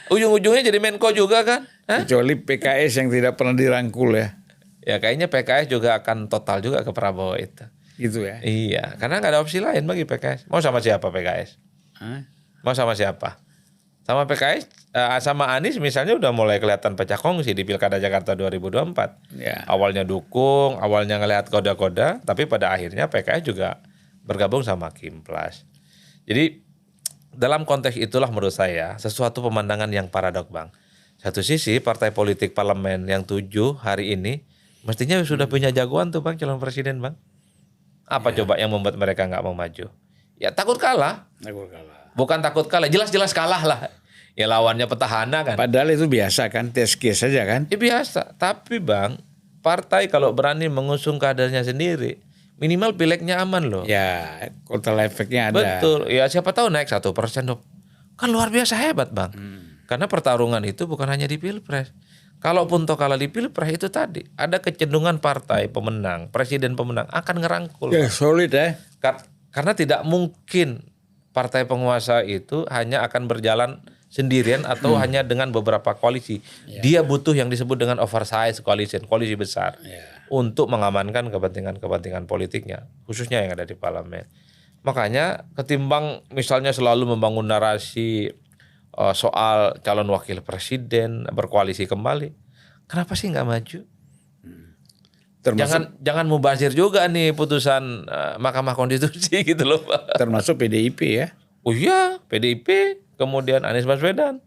Ujung-ujungnya jadi Menko juga kan. Kecuali PKS yang tidak pernah dirangkul ya. Ya kayaknya PKS juga akan total juga ke Prabowo itu. Gitu ya. Iya, karena nggak ada opsi lain bagi PKS. Mau sama siapa PKS? Mau sama siapa? Sama PKS, sama Anies misalnya udah mulai kelihatan pecah kongsi di Pilkada Jakarta 2024. Ya. Awalnya dukung, awalnya ngelihat koda-koda, tapi pada akhirnya PKS juga bergabung sama Kimplas. Jadi dalam konteks itulah menurut saya sesuatu pemandangan yang paradok Bang. Satu sisi partai politik parlemen yang 7 hari ini mestinya sudah punya jagoan tuh Bang calon presiden Bang. Apa coba yang membuat mereka nggak mau maju? Ya takut kalah. Takut kalah. Bukan takut kalah, jelas-jelas kalah lah. Ya lawannya petahana kan. Padahal itu biasa kan, test case saja kan. Ya biasa, tapi Bang, partai kalau berani mengusung kadernya sendiri, minimal pileknya aman loh. Ya, kotel efeknya ada. Betul, ya siapa tahu naik 1%. Kan luar biasa hebat Bang. Karena pertarungan itu bukan hanya di Pilpres. Kalaupun toh kalah di Pilpres itu tadi, ada kecenderungan partai pemenang, presiden pemenang akan ngerangkul. Ya, solid ya. Karena tidak mungkin partai penguasa itu hanya akan berjalan sendirian atau hanya dengan beberapa koalisi. Dia butuh yang disebut dengan oversize coalition, koalisi besar untuk mengamankan kepentingan-kepentingan politiknya, khususnya yang ada di parlemen. Makanya ketimbang misalnya selalu membangun narasi soal calon wakil presiden berkoalisi kembali, kenapa sih nggak maju? Jangan mubazir juga nih putusan Mahkamah Konstitusi gitu loh Pak. Termasuk PDIP ya. Oh iya, PDIP, kemudian Anies Baswedan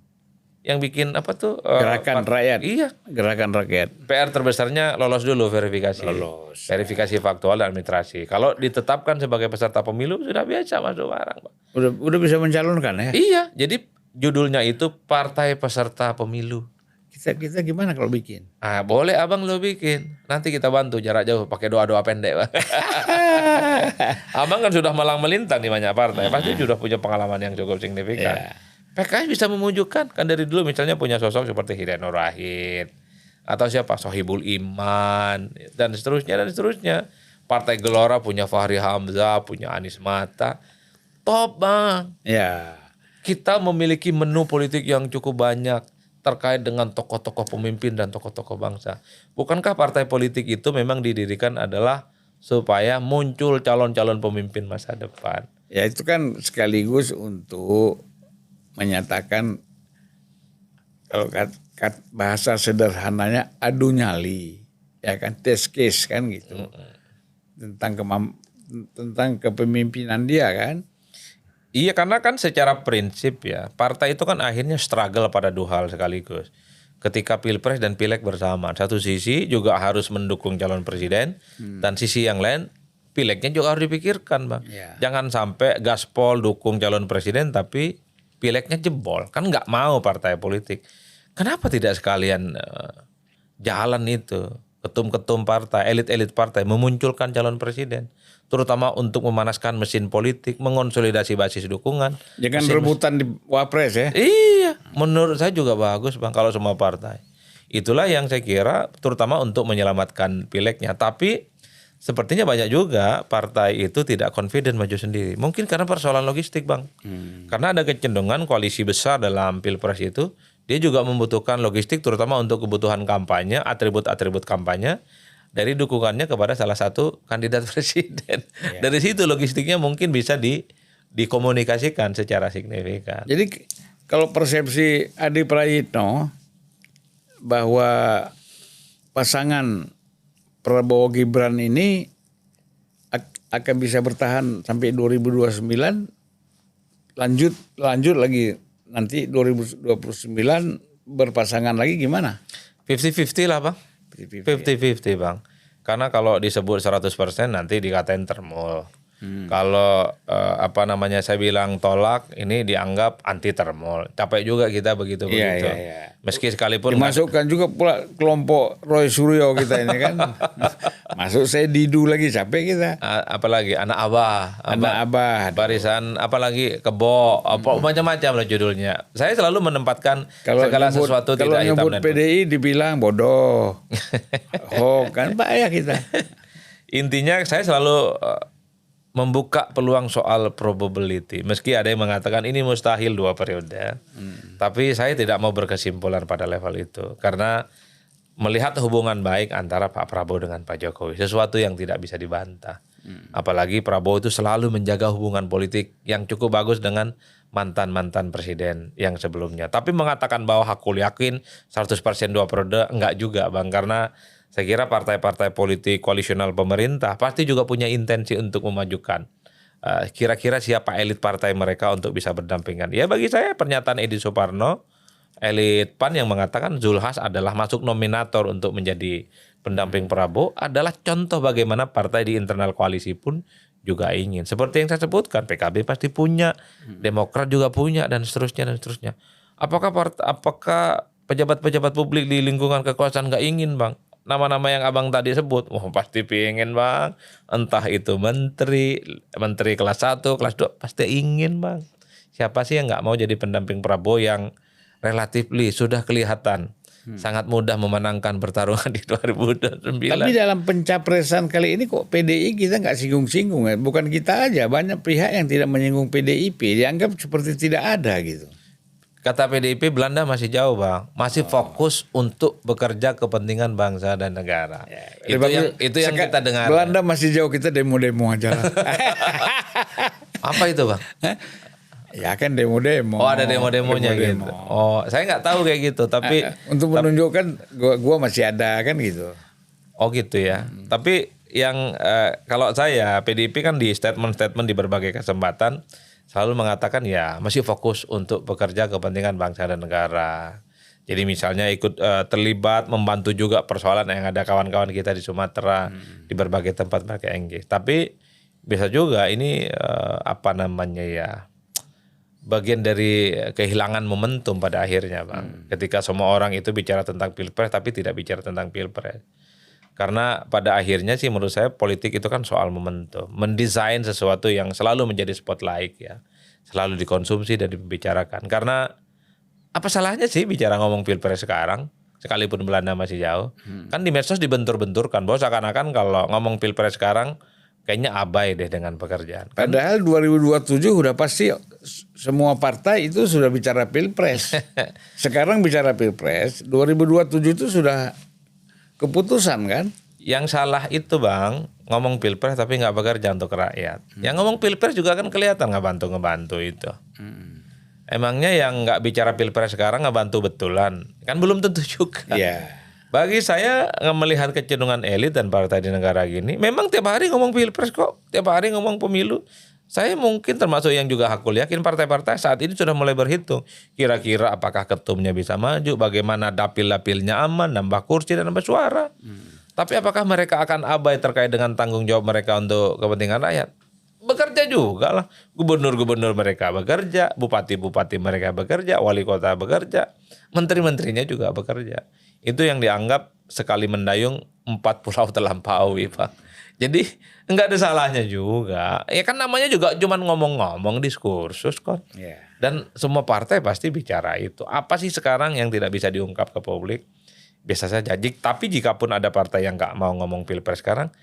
yang bikin apa tuh? Gerakan rakyat. Iya. Gerakan rakyat. PR terbesarnya lolos dulu verifikasi. Lolos. Verifikasi faktual dan administrasi. Kalau ditetapkan sebagai peserta pemilu sudah biasa masuk barang, Pak. Udah bisa mencalonkan ya. Iya, jadi judulnya itu Partai Peserta Pemilu. Kita gimana kalau bikin? Ah, boleh Abang lo bikin. Nanti kita bantu jarak jauh pakai doa-doa pendek, Pak. Abang kan sudah malang melintang di banyak partai, pasti sudah punya pengalaman yang cukup signifikan. PKS bisa memujukkan kan dari dulu misalnya punya sosok seperti Hidayat Nur Wahid atau siapa Sohibul Iman dan seterusnya. Partai Gelora punya Fahri Hamzah, punya Anies Mata. Top, Bang. Ya. Kita memiliki menu politik yang cukup banyak terkait dengan tokoh-tokoh pemimpin dan tokoh-tokoh bangsa. Bukankah partai politik itu memang didirikan adalah supaya muncul calon-calon pemimpin masa depan? Ya itu kan sekaligus untuk menyatakan kalau bahasa sederhananya adu nyali, ya kan, test case kan gitu. Tentang kepemimpinan dia kan. Iya, karena kan secara prinsip ya, partai itu kan akhirnya struggle pada dua hal sekaligus. Ketika Pilpres dan Pileg bersama, satu sisi juga harus mendukung calon presiden, dan sisi yang lain Pilegnya juga harus dipikirkan, Bang. Jangan sampai gaspol dukung calon presiden tapi Pilegnya jebol, kan nggak mau partai politik. Kenapa tidak sekalian jalan itu, ketum-ketum partai, elit-elit partai memunculkan calon presiden? Terutama untuk memanaskan mesin politik, mengonsolidasi basis dukungan. Jangan rebutan di wapres ya. Iya, menurut saya juga bagus Bang kalau semua partai. itulah yang saya kira terutama untuk menyelamatkan pileknya. Tapi sepertinya banyak juga partai itu tidak confident maju sendiri. Mungkin karena persoalan logistik, Bang. Karena ada kecenderungan koalisi besar dalam Pilpres itu, dia juga membutuhkan logistik terutama untuk kebutuhan kampanye, atribut-atribut kampanye, dari dukungannya kepada salah satu kandidat presiden. Dari situ logistiknya mungkin bisa dikomunikasikan secara signifikan. Jadi kalau persepsi Adi Prayitno bahwa pasangan Prabowo Gibran ini akan bisa bertahan sampai 2029, lanjut lagi nanti 2029 berpasangan lagi gimana? 50-50 lah, Bang. 50-50, Bang. Karena kalau disebut 100% nanti dikatain termul. Kalau saya bilang tolak, ini dianggap anti termul. Capek juga kita begitu. Iya. Meski sekalipun dimasukkan juga pula kelompok Roy Suryo kita ini kan. Masuk saya Didu lagi, capek kita. Apalagi anak abah, barisan apalagi kebo, macam-macam lah judulnya. Saya selalu menempatkan segala sesuatu tidak hitam dan putih. Kalau nyebut PDI dibilang bodoh. Kan bahaya kita. Intinya saya selalu membuka peluang soal probability. Meski ada yang mengatakan ini mustahil 2 periode. Tapi saya tidak mau berkesimpulan pada level itu. Karena melihat hubungan baik antara Pak Prabowo dengan Pak Jokowi. Sesuatu yang tidak bisa dibantah. Apalagi Prabowo itu selalu menjaga hubungan politik yang cukup bagus dengan mantan-mantan presiden yang sebelumnya. Tapi mengatakan bahwa hakul yakin 100% 2 periode, enggak juga, Bang. Karena saya kira partai-partai politik koalisional pemerintah pasti juga punya intensi untuk memajukan kira-kira siapa elit partai mereka untuk bisa berdampingan. Ya bagi saya pernyataan Edi Suparno, elit PAN yang mengatakan Zulhas adalah masuk nominator untuk menjadi pendamping Prabowo adalah contoh bagaimana partai di internal koalisi pun juga ingin. Seperti yang saya sebutkan, PKB pasti punya, Demokrat juga punya, dan seterusnya. Apakah pejabat-pejabat publik di lingkungan kekuasaan nggak ingin, Bang? Nama-nama yang abang tadi sebut, pasti pengen, Bang. Entah itu menteri kelas 1, kelas 2, pasti ingin, Bang. Siapa sih yang nggak mau jadi pendamping Prabowo yang relatifly sudah kelihatan sangat mudah memenangkan pertarungan di 2029. Tapi dalam pencapresan kali ini kok PDI kita nggak singgung-singgung ya. Bukan kita aja, banyak pihak yang tidak menyinggung PDIP, dianggap seperti tidak ada gitu. Kata PDIP, Belanda masih jauh, Bang. Masih fokus untuk bekerja kepentingan bangsa dan negara. Itu yang kita dengar. Belanda masih jauh, kita demo-demo aja lah. Apa itu, Bang? Ya kan demo-demo. Oh, ada demo-demonya gitu. Oh, saya nggak tahu kayak gitu. Tapi untuk menunjukkan gua masih ada kan gitu. Oh gitu ya. Tapi yang kalau saya PDIP kan di statement-statement di berbagai kesempatan selalu mengatakan ya masih fokus untuk bekerja kepentingan bangsa dan negara. Jadi misalnya ikut terlibat membantu juga persoalan yang ada kawan-kawan kita di Sumatera di berbagai tempat mereka engage. Tapi bisa juga ini bagian dari kehilangan momentum pada akhirnya, Bang. Ketika semua orang itu bicara tentang Pilpres tapi tidak bicara tentang Pilpres. Karena pada akhirnya sih menurut saya politik itu kan soal momentum. Mendesain sesuatu yang selalu menjadi spotlight ya. Selalu dikonsumsi dan dibicarakan. Karena apa salahnya sih bicara ngomong Pilpres sekarang? Sekalipun Belanda masih jauh. Kan di medsos dibentur-benturkan bahwa seakan-akan kalau ngomong Pilpres sekarang kayaknya abai deh dengan pekerjaan. Padahal 2027 udah pasti semua partai itu sudah bicara Pilpres. Sekarang bicara Pilpres, 2027 itu sudah keputusan kan? Yang salah itu, Bang, ngomong Pilpres tapi nggak bekerja untuk rakyat. Yang ngomong Pilpres juga kan kelihatan ngebantu itu. Emangnya yang nggak bicara Pilpres sekarang ngebantu betulan? Kan belum tentu juga. Iya. Bagi saya melihat kecenderungan elit dan partai di negara gini, memang tiap hari ngomong Pilpres kok, tiap hari ngomong pemilu. Saya mungkin termasuk yang juga hakul yakin partai-partai saat ini sudah mulai berhitung. Kira-kira apakah ketumnya bisa maju, bagaimana dapil-dapilnya aman, nambah kursi dan nambah suara. Tapi apakah mereka akan abai terkait dengan tanggung jawab mereka untuk kepentingan rakyat? Bekerja juga lah. Gubernur-gubernur mereka bekerja, bupati-bupati mereka bekerja, wali kota bekerja, menteri-menterinya juga bekerja. Itu yang dianggap sekali mendayung 4 pulau terlampaui, Pak. Jadi enggak ada salahnya juga. Ya kan namanya juga cuman ngomong-ngomong diskursus kok. Yeah. Dan semua partai pasti bicara itu. Apa sih sekarang yang tidak bisa diungkap ke publik? biasa saja. Tapi jikapun ada partai yang nggak mau ngomong pilpres sekarang,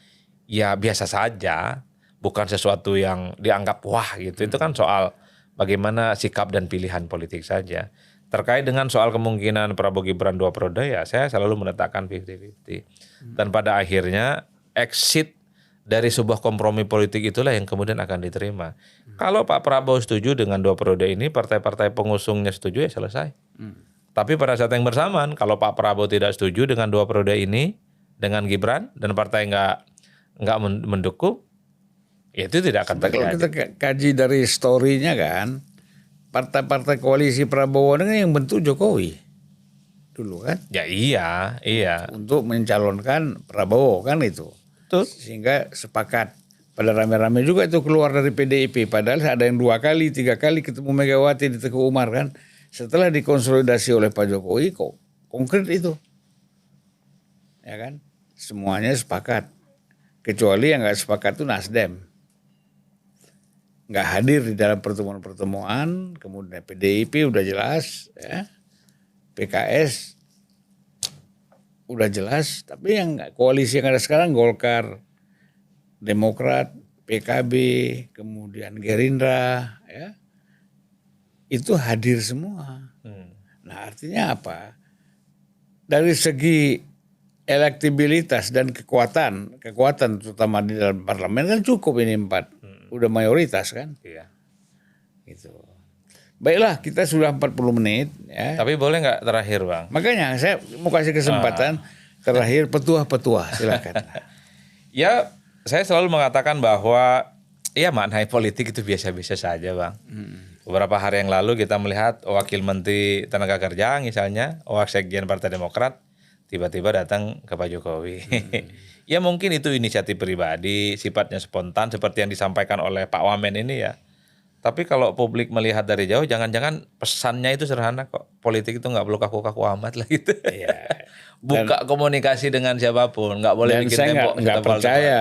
ya biasa saja, bukan sesuatu yang dianggap wah gitu. Itu kan soal bagaimana sikap dan pilihan politik saja. Terkait dengan soal kemungkinan Prabowo Gibran 2 periode, ya saya selalu menetapkan 50-50. Dan pada akhirnya exit dari sebuah kompromi politik itulah yang kemudian akan diterima. Kalau Pak Prabowo setuju dengan 2 periode ini, partai-partai pengusungnya setuju, ya selesai. Tapi pada saat yang bersamaan, kalau Pak Prabowo tidak setuju dengan 2 periode ini, dengan Gibran, dan partai nggak mendukung, ya itu tidak akan terjadi. Kalau kita kaji dari story-nya kan, partai-partai koalisi Prabowo ini yang bentuk Jokowi dulu kan. Ya iya. Untuk mencalonkan Prabowo kan itu. Betul. Sehingga sepakat. Pada rame-rame juga itu keluar dari PDIP. Padahal ada yang 2 kali, 3 kali ketemu Megawati di Teguh Umar kan. Setelah dikonsolidasi oleh Pak Jokowi kok konkret itu. Ya kan. Semuanya sepakat. Kecuali yang gak sepakat itu Nasdem. Gak hadir di dalam pertemuan-pertemuan. Kemudian PDIP udah jelas. Ya. PKS udah jelas, tapi yang koalisi yang ada sekarang Golkar, Demokrat, PKB, kemudian Gerindra, ya, itu hadir semua. Nah artinya apa? Dari segi elektabilitas dan kekuatan terutama di dalam parlemen kan cukup ini 4, udah mayoritas kan? Iya. Gitu. Baiklah, kita sudah 40 menit. Ya. Tapi boleh nggak terakhir Bang? Makanya saya mau kasih kesempatan terakhir petuah-petuah, silakan. Ya, saya selalu mengatakan bahwa ya makna politik itu biasa-biasa saja Bang. Beberapa hari yang lalu kita melihat Wakil Menteri Tenaga Kerja misalnya, Sekjen Partai Demokrat, tiba-tiba datang ke Pak Jokowi. Ya mungkin itu inisiatif pribadi, sifatnya spontan seperti yang disampaikan oleh Pak Wamen ini ya. Tapi kalau publik melihat dari jauh, jangan-jangan pesannya itu sederhana kok. Politik itu nggak perlu kaku-kaku amat lah gitu. Iya. Buka komunikasi dengan siapapun, nggak boleh Dan bikin saya tembok. nggak percaya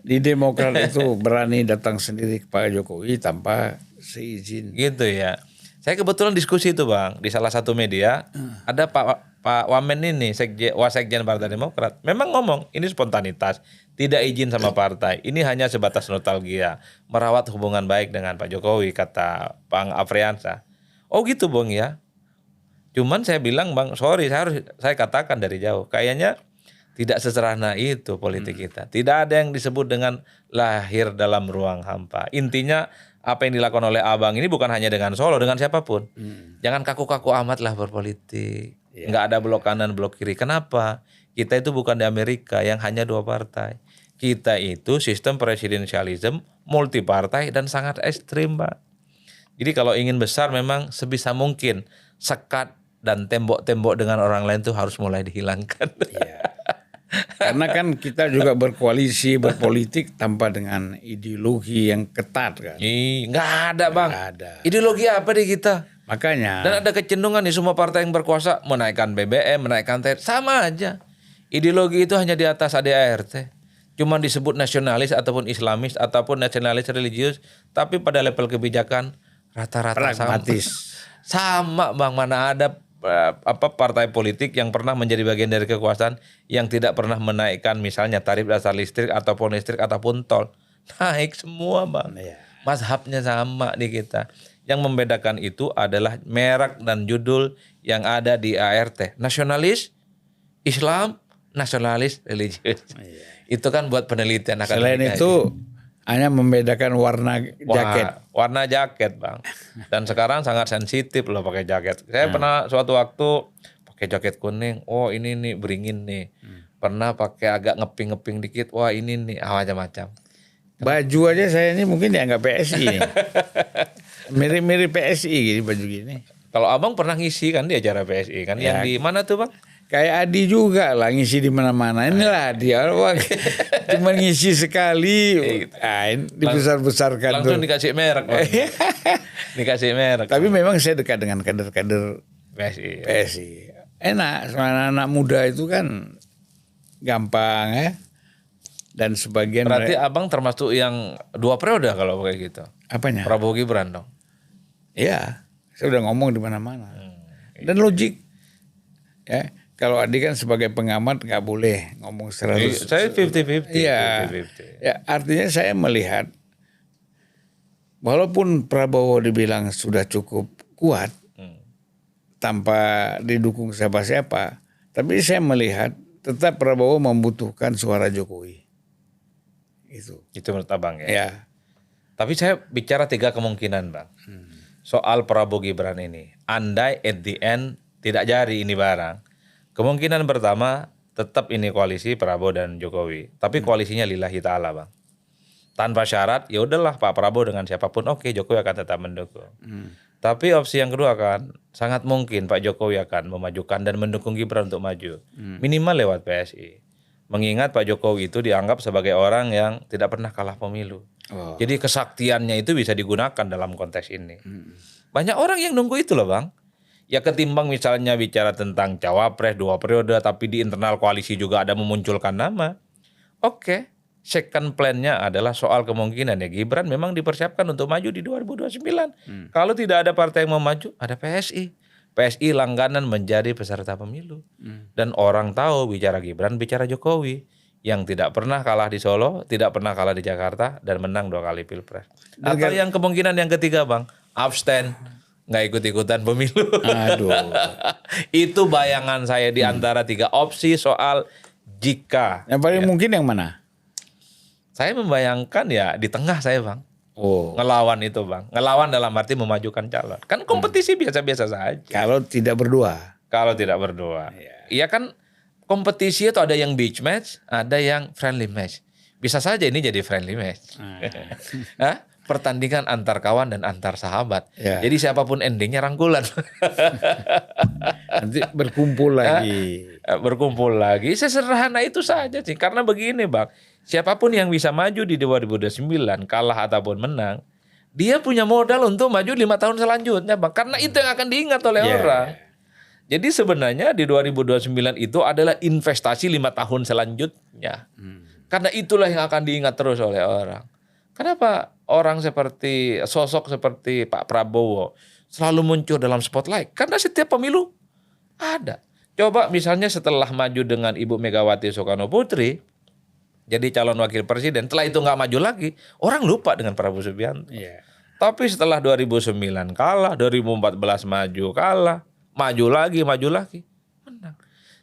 di Demokrat itu berani datang sendiri ke Pak Jokowi tanpa seizin. Gitu ya. Saya kebetulan diskusi itu Bang di salah satu media. Ada Pak Wamen ini, Wasekjen Partai Demokrat. Memang ngomong ini spontanitas, tidak izin sama partai. Ini hanya sebatas nostalgia, merawat hubungan baik dengan Pak Jokowi, kata Bang Afriansa. Oh gitu Bang ya. Cuman saya bilang Bang, sorry saya katakan dari jauh, kayaknya tidak sesederhana itu politik kita. Tidak ada yang disebut dengan lahir dalam ruang hampa. Intinya apa yang dilakukan oleh Abang ini bukan hanya dengan Solo, dengan siapapun. Jangan kaku-kaku amat lah berpolitik. Nggak ada blok kanan, blok kiri. Kenapa? Kita itu bukan di Amerika yang hanya 2 partai. Kita itu sistem presidensialisme, multi partai dan sangat ekstrim Pak. Jadi kalau ingin besar memang sebisa mungkin sekat dan tembok-tembok dengan orang lain itu harus mulai dihilangkan. Iya. Karena kan kita juga berkoalisi, berpolitik tanpa dengan ideologi yang ketat kan. Nggak ada Bang. Nggak ada. Ideologi apa di kita? Makanya. Dan ada kecenderungan di semua partai yang berkuasa menaikkan BBM, menaikkan THR, sama aja. Ideologi itu hanya di atas ADART. Cuma disebut nasionalis ataupun Islamis ataupun nasionalis religius, tapi pada level kebijakan rata-rata pragmatis. Sama Bang, mana ada partai politik yang pernah menjadi bagian dari kekuasaan yang tidak pernah menaikkan misalnya tarif dasar listrik ataupun tol. Naik semua Bang. Iya. Mazhabnya sama di kita. Yang membedakan itu adalah merek dan judul yang ada di ART. Nasionalis, Islam, nasionalis, religius. Iya. Itu kan buat penelitian akademik. Selain itu hanya membedakan warna jaket. Warna jaket Bang. Dan sekarang sangat sensitif loh pakai jaket. Saya pernah suatu waktu pakai jaket kuning. Oh ini nih beringin nih. Pernah pakai agak ngeping-ngeping dikit. Wah ini nih macam-macam. Baju aja saya ini mungkin dianggap PSI. Mirip-mirip PSI gini baju gini. Kalau Abang pernah ngisi kan di acara PSI kan? Ya. Yang di mana tuh Bang? Kayak Adi juga lah ngisi di mana-mana. Inilah dia. Cuma ngisi sekali. Dibesar-besarkan. Langsung dikasih merek Bang. Dikasih merek. Tapi memang saya dekat dengan kader-kader PSI. Enak. Anak-anak muda itu kan gampang ya. Dan sebagian berarti Abang termasuk yang 2 periode kalau kayak gitu. Apanya? Prabowo Gibran dong. Iya, saya udah ngomong di mana-mana. Dan logik. Ya, kalau Adi kan sebagai pengamat nggak boleh ngomong 100. Saya 50-50. Iya. 50-50. Ya, artinya saya melihat walaupun Prabowo dibilang sudah cukup kuat tanpa didukung siapa-siapa, tapi saya melihat tetap Prabowo membutuhkan suara Jokowi. Itu menurut Abang ya. Ya. Tapi saya bicara 3 kemungkinan, Bang. Soal Prabowo Gibran ini. Andai at the end tidak jadi ini barang. Kemungkinan pertama tetap ini koalisi Prabowo dan Jokowi. Tapi koalisinya lillahi ta'ala, Bang. Tanpa syarat, ya udahlah Pak Prabowo dengan siapapun oke, Jokowi akan tetap mendukung. Tapi opsi yang kedua kan sangat mungkin Pak Jokowi akan memajukan dan mendukung Gibran untuk maju. Minimal lewat PSI. Mengingat Pak Jokowi itu dianggap sebagai orang yang tidak pernah kalah pemilu. Jadi kesaktiannya itu bisa digunakan dalam konteks ini. Banyak orang yang nunggu itu loh, Bang. Ya ketimbang misalnya bicara tentang cawapres 2 periode tapi di internal koalisi juga ada memunculkan nama. Oke, second plan-nya adalah soal kemungkinan ya Gibran memang dipersiapkan untuk maju di 2029. Kalau tidak ada partai yang mau maju, ada PSI. PSI langganan menjadi peserta pemilu. Dan orang tahu bicara Gibran, bicara Jokowi. Yang tidak pernah kalah di Solo, tidak pernah kalah di Jakarta, dan menang 2 kali pilpres. Atau yang kemungkinan yang ketiga, Bang, abstain, nggak ikut-ikutan pemilu. Aduh. Itu bayangan saya di antara 3 opsi soal jika. Yang paling mungkin yang mana? Saya membayangkan ya di tengah saya, Bang. Ngelawan itu, Bang. Ngelawan dalam arti memajukan calon. Kan kompetisi biasa-biasa saja. Kalau tidak berdua. Kalau tidak berdua. Iya kan kompetisi itu ada yang beach match, ada yang friendly match. Bisa saja ini jadi friendly match. Hah? Pertandingan antar kawan dan antar sahabat. Jadi siapapun endingnya rangkulan. Nanti berkumpul lagi. Berkumpul lagi. Sesederhana itu saja sih. Karena begini, Bang. Siapapun yang bisa maju di 2029, kalah ataupun menang, dia punya modal untuk maju 5 tahun selanjutnya, Bang. Karena itu yang akan diingat oleh orang. Jadi sebenarnya di 2029 itu adalah investasi 5 tahun selanjutnya. Karena itulah yang akan diingat terus oleh orang. Kenapa orang seperti sosok seperti Pak Prabowo selalu muncul dalam spotlight? Karena setiap pemilu ada. Coba misalnya setelah maju dengan Ibu Megawati Soekarno Putri jadi calon wakil presiden, setelah itu nggak maju lagi, orang lupa dengan Prabowo Subianto. Tapi setelah 2009 kalah, 2014 maju kalah, maju lagi, menang.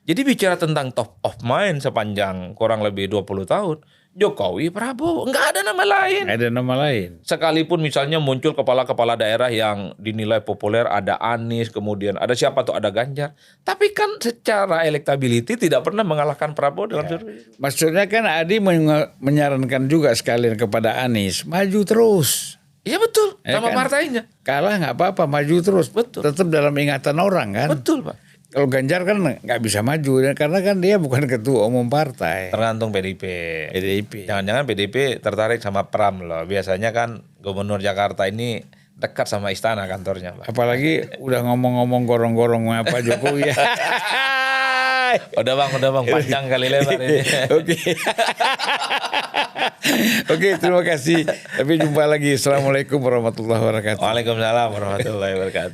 Jadi bicara tentang top of mind sepanjang kurang lebih 20 tahun, Jokowi, Prabowo, nggak ada nama lain. Nggak ada nama lain. Sekalipun misalnya muncul kepala-kepala daerah yang dinilai populer, ada Anies, kemudian ada siapa tuh, ada Ganjar. Tapi kan secara elektability tidak pernah mengalahkan Prabowo dalam survei. Maksudnya kan Adi menyarankan juga sekalian kepada Anies, maju terus. Iya betul, sama partainya. Kalah nggak apa-apa, maju terus. Betul. Tetap dalam ingatan orang kan. Betul, Pak. Kalau Ganjar kan nggak bisa maju karena kan dia bukan ketua umum partai. Tergantung PDIP. Jangan-jangan PDIP tertarik sama Pram loh. Biasanya kan Gubernur Jakarta ini dekat sama istana kantornya, Pak. Apalagi udah ngomong-ngomong gorong-gorong sama Pak Jokowi ya. Udah bang, panjang kali lebar ini. Oke, terima kasih. Tapi jumpa lagi. Assalamualaikum warahmatullahi wabarakatuh. Waalaikumsalam warahmatullahi wabarakatuh.